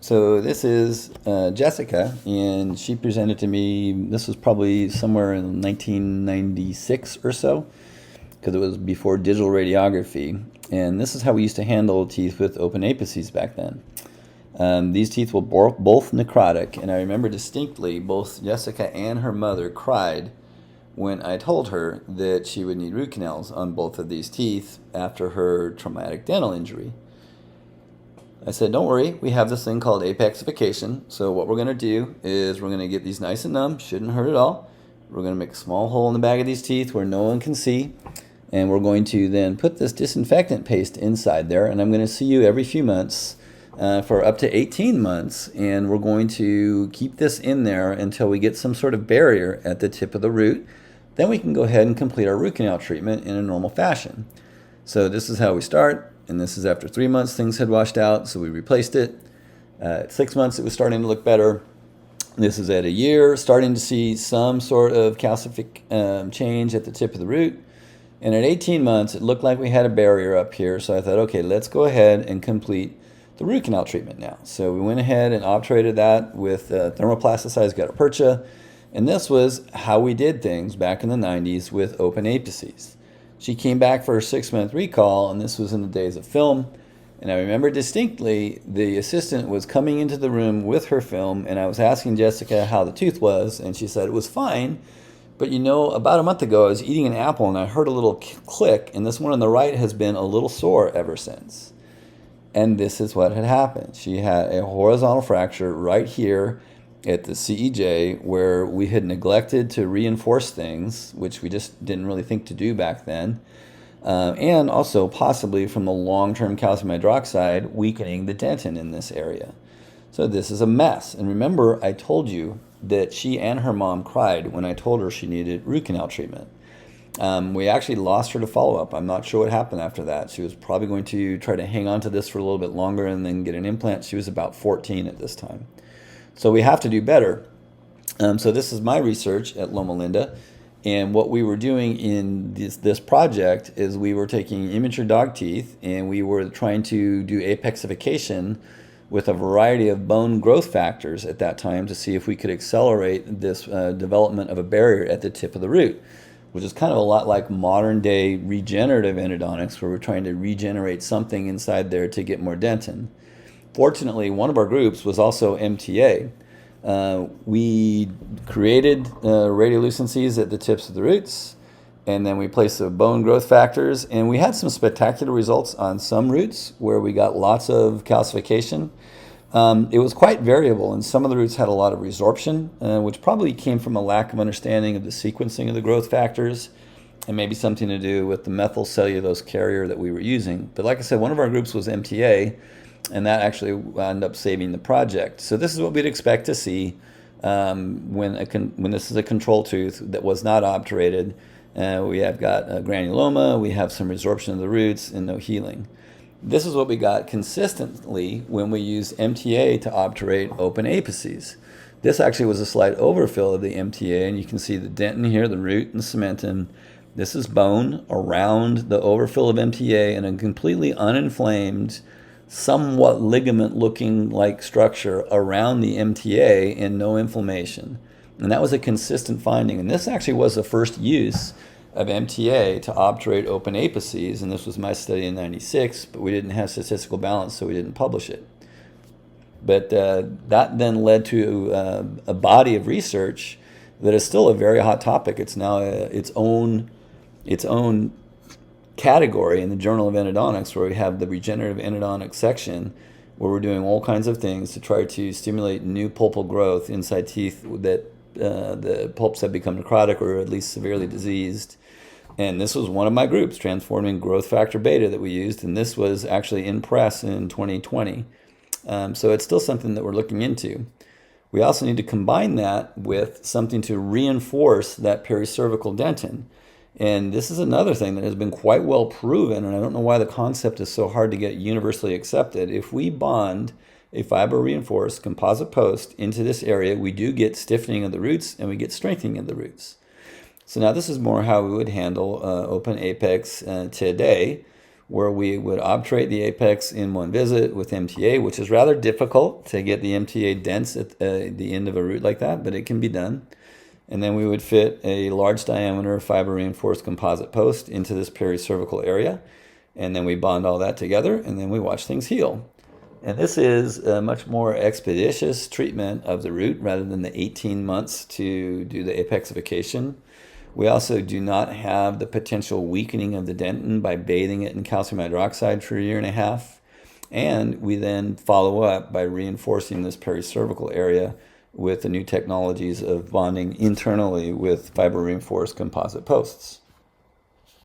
So this is Jessica, and she presented to me, this was probably somewhere in 1996 or so, because it was before digital radiography. And this is how we used to handle teeth with open apices back then. These teeth were both necrotic, and I remember distinctly both Jessica and her mother cried when I told her that she would need root canals on both of these teeth after her traumatic dental injury. I said, don't worry, we have this thing called apexification. So what we're going to do is we're going to get these nice and numb, shouldn't hurt at all. We're going to make a small hole in the back of these teeth where no one can see. And we're going to then put this disinfectant paste inside there. And I'm going to see you every few months for up to 18 months. And we're going to keep this in there until we get some sort of barrier at the tip of the root. Then we can go ahead and complete our root canal treatment in a normal fashion. So this is how we start. And this is after 3 months, things had washed out, so we replaced it. At 6 months, it was starting to look better. This is at a year, starting to see some sort of calcific change at the tip of the root. And at 18 months, it looked like we had a barrier up here. So I thought, okay, let's go ahead and complete the root canal treatment now. So we went ahead and obturated that with thermoplasticized gutta percha. And this was how we did things back in the 90s with open apices. She came back for her 6-month recall, and this was in the days of film. And I remember distinctly the assistant was coming into the room with her film, and I was asking Jessica how the tooth was, and she said it was fine. But you know, about a month ago, I was eating an apple, and I heard a little click, and this one on the right has been a little sore ever since. And this is what had happened. She had a horizontal fracture right here at the CEJ where we had neglected to reinforce things, which we just didn't really think to do back then, and also possibly from the long-term calcium hydroxide weakening the dentin in this area. So this is a mess. And remember, I told you that she and her mom cried when I told her she needed root canal treatment. We actually lost her to follow-up. I'm not sure what happened after that. She was probably going to try to hang on to this for a little bit longer and then get an implant. She was about 14 at this time. So we have to do better. So this is my research at Loma Linda. And what we were doing in this project is we were taking immature dog teeth and we were trying to do apexification with a variety of bone growth factors at that time to see if we could accelerate this development of a barrier at the tip of the root, which is kind of a lot like modern day regenerative endodontics, where we're trying to regenerate something inside there to get more dentin. Fortunately, one of our groups was also MTA. We created radiolucencies at the tips of the roots, and then we placed the bone growth factors, and we had some spectacular results on some roots where we got lots of calcification. It was quite variable, and some of the roots had a lot of resorption, which probably came from a lack of understanding of the sequencing of the growth factors, and maybe something to do with the methyl cellulose carrier that we were using. But like I said, one of our groups was MTA, and that actually wound up saving the project. So this is what we'd expect to see when this is a control tooth that was not obturated. We have got a granuloma, we have some resorption of the roots, and no healing. This is what we got consistently when we used MTA to obturate open apices. This actually was a slight overfill of the MTA, and you can see the dentin here, the root and cementin. This is bone around the overfill of MTA and a completely uninflamed, somewhat ligament-looking like structure around the MTA and no inflammation. And that was a consistent finding. And this actually was the first use of MTA to obturate open apices. And this was my study in '96, but we didn't have statistical balance, so we didn't publish it. But that then led to a body of research that is still a very hot topic. It's now its own category in the Journal of Endodontics, where we have the regenerative endodontics section, where we're doing all kinds of things to try to stimulate new pulpal growth inside teeth that the pulps have become necrotic or at least severely diseased. And this was one of my groups, transforming growth factor beta, that we used, and this was actually in press in 2020. So it's still something that we're looking into. We also need to combine that with something to reinforce that pericervical dentin. And this is another thing that has been quite well proven, and I don't know why the concept is so hard to get universally accepted. If we bond a fiber-reinforced composite post into this area, we do get stiffening of the roots and we get strengthening of the roots. So now this is more how we would handle open apex today, where we would obturate the apex in one visit with MTA, which is rather difficult to get the MTA dense at the end of a root like that, but it can be done. And then we would fit a large diameter fiber reinforced composite post into this pericervical area. And then we bond all that together, and then we watch things heal. And this is a much more expeditious treatment of the root rather than the 18 months to do the apexification. We also do not have the potential weakening of the dentin by bathing it in calcium hydroxide for a year and a half. And we then follow up by reinforcing this pericervical area with the new technologies of bonding internally with fiber reinforced composite posts.